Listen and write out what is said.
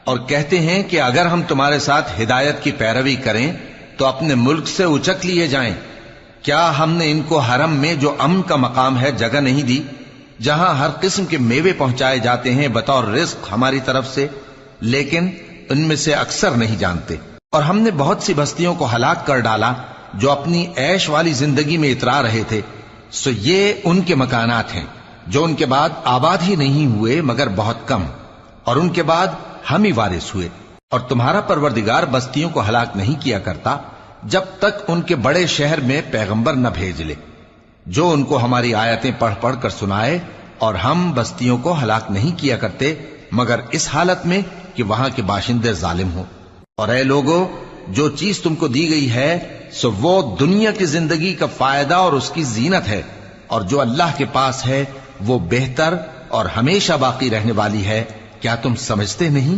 اور کہتے ہیں کہ اگر ہم تمہارے ساتھ ہدایت کی پیروی کریں تو اپنے ملک سے اچک لیے جائیں۔ کیا ہم نے ان کو حرم میں جو امن کا مقام ہے جگہ نہیں دی، جہاں ہر قسم کے میوے پہنچائے جاتے ہیں بطور رزق ہماری طرف سے؟ لیکن ان میں سے اکثر نہیں جانتے۔ اور ہم نے بہت سی بستیوں کو ہلاک کر ڈالا جو اپنی عیش والی زندگی میں اترا رہے تھے، سو یہ ان کے مکانات ہیں جو ان کے بعد آباد ہی نہیں ہوئے مگر بہت کم، اور ان کے بعد ہم ہی وارث ہوئے۔ اور تمہارا پروردگار بستیوں کو ہلاک نہیں کیا کرتا جب تک ان کے بڑے شہر میں پیغمبر نہ بھیج لے جو ان کو ہماری آیتیں پڑھ پڑھ کر سنائے، اور ہم بستیوں کو ہلاک نہیں کیا کرتے مگر اس حالت میں کہ وہاں کے باشندے ظالم ہوں۔ اور اے لوگو، جو چیز تم کو دی گئی ہے سو وہ دنیا کی زندگی کا فائدہ اور اس کی زینت ہے، اور جو اللہ کے پاس ہے وہ بہتر اور ہمیشہ باقی رہنے والی ہے۔ کیا تم سمجھتے نہیں؟